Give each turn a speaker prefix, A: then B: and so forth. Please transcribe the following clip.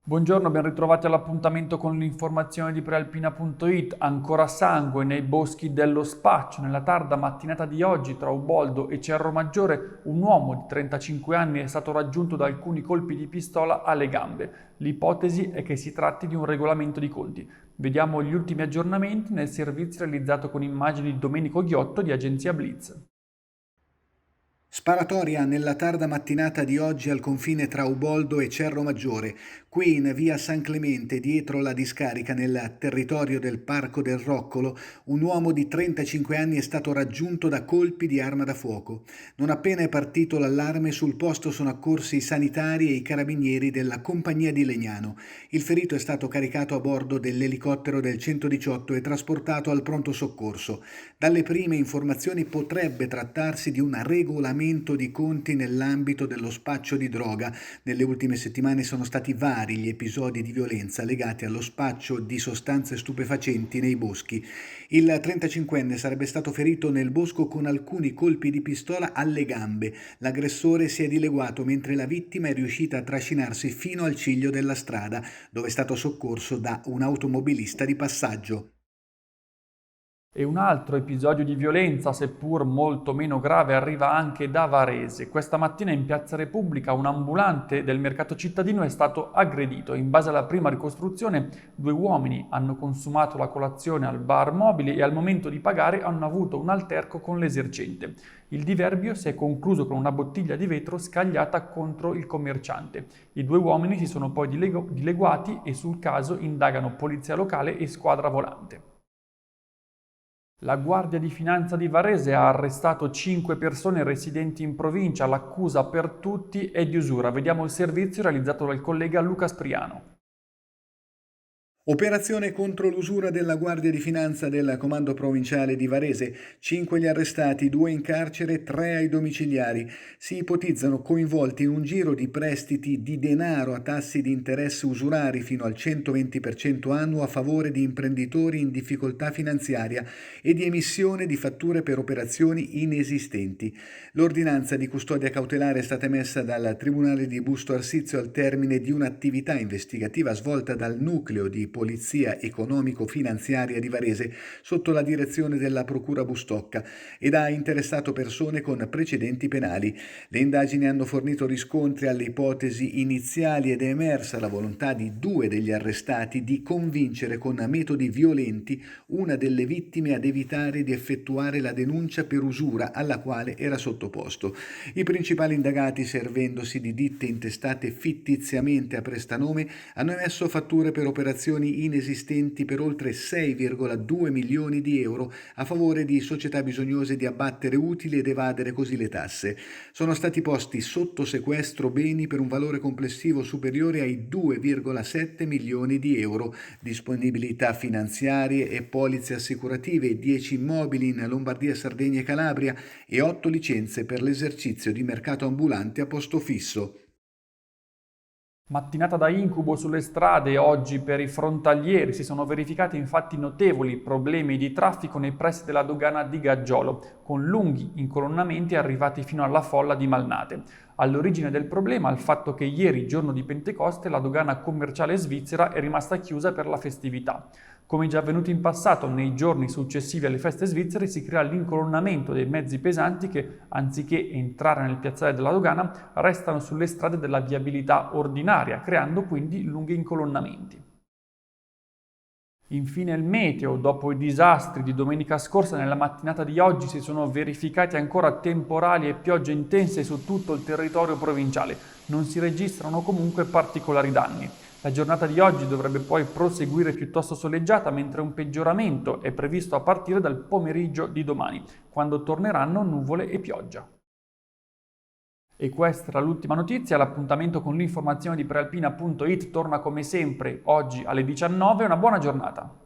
A: Buongiorno, ben ritrovati all'appuntamento con l'informazione di Prealpina.it. Ancora sangue nei boschi dello Spaccio. Nella tarda mattinata di oggi, tra Uboldo e Cerro Maggiore, un uomo di 35 anni è stato raggiunto da alcuni colpi di pistola alle gambe. L'ipotesi è che si tratti di un regolamento di conti. Vediamo gli ultimi aggiornamenti nel servizio realizzato con immagini di Domenico Ghiotto di Agenzia Blitz.
B: Sparatoria nella tarda mattinata di oggi al confine tra Uboldo e Cerro Maggiore, qui in via San Clemente, dietro la discarica nel territorio del Parco del Roccolo, un uomo di 35 anni è stato raggiunto da colpi di arma da fuoco. Non appena è partito l'allarme, sul posto sono accorsi i sanitari e i carabinieri della compagnia di Legnano. Il ferito è stato caricato a bordo dell'elicottero del 118 e trasportato al pronto soccorso. Dalle prime informazioni potrebbe trattarsi di un regolamento di conti nell'ambito dello spaccio di droga. Nelle ultime settimane sono stati vari gli episodi di violenza legati allo spaccio di sostanze stupefacenti nei boschi. Il 35enne sarebbe stato ferito nel bosco con alcuni colpi di pistola alle gambe. L'aggressore si è dileguato mentre la vittima è riuscita a trascinarsi fino al ciglio della strada, dove è stato soccorso da un automobilista di passaggio.
A: E un altro episodio di violenza, seppur molto meno grave, arriva anche da Varese. Questa mattina in Piazza Repubblica un ambulante del mercato cittadino è stato aggredito. In base alla prima ricostruzione, due uomini hanno consumato la colazione al bar mobile e al momento di pagare hanno avuto un alterco con l'esercente. Il diverbio si è concluso con una bottiglia di vetro scagliata contro il commerciante. I due uomini si sono poi dileguati e sul caso indagano polizia locale e squadra volante. La Guardia di Finanza di Varese ha arrestato 5 persone residenti in provincia. L'accusa per tutti è di usura. Vediamo il servizio realizzato dal collega Luca Spriano.
B: Operazione contro l'usura della Guardia di Finanza del Comando Provinciale di Varese. 5 gli arrestati, 2 in carcere, 3 ai domiciliari. Si ipotizzano coinvolti in un giro di prestiti di denaro a tassi di interesse usurari fino al 120% annuo a favore di imprenditori in difficoltà finanziaria e di emissione di fatture per operazioni inesistenti. L'ordinanza di custodia cautelare è stata emessa dal Tribunale di Busto Arsizio al termine di un'attività investigativa svolta dal nucleo di Polizia Economico-Finanziaria di Varese sotto la direzione della Procura Bustocca ed ha interessato persone con precedenti penali. Le indagini hanno fornito riscontri alle ipotesi iniziali ed è emersa la volontà di 2 degli arrestati di convincere con metodi violenti una delle vittime ad evitare di effettuare la denuncia per usura alla quale era sottoposto. I principali indagati, servendosi di ditte intestate fittiziamente a prestanome, hanno emesso fatture per operazioni inesistenti per oltre 6,2 milioni di euro a favore di società bisognose di abbattere utili ed evadere così le tasse. Sono stati posti sotto sequestro beni per un valore complessivo superiore ai 2,7 milioni di euro, disponibilità finanziarie e polizze assicurative, 10 immobili in Lombardia, Sardegna e Calabria e 8 licenze per l'esercizio di mercato ambulante a posto fisso.
A: Mattinata da incubo sulle strade oggi per i frontalieri. Si sono verificati infatti notevoli problemi di traffico nei pressi della dogana di Gaggiolo, con lunghi incolonnamenti arrivati fino alla folla di Malnate. All'origine del problema il fatto che ieri, giorno di Pentecoste, la dogana commerciale svizzera è rimasta chiusa per la festività. Come già avvenuto in passato, nei giorni successivi alle feste svizzere si crea l'incolonnamento dei mezzi pesanti che, anziché entrare nel piazzale della dogana, restano sulle strade della viabilità ordinaria, creando quindi lunghi incolonnamenti. Infine il meteo. Dopo i disastri di domenica scorsa, nella mattinata di oggi si sono verificati ancora temporali e piogge intense su tutto il territorio provinciale. Non si registrano comunque particolari danni. La giornata di oggi dovrebbe poi proseguire piuttosto soleggiata, mentre un peggioramento è previsto a partire dal pomeriggio di domani, quando torneranno nuvole e pioggia. E questa era l'ultima notizia. L'appuntamento con l'informazione di Prealpina.it torna come sempre oggi alle 19. Una buona giornata.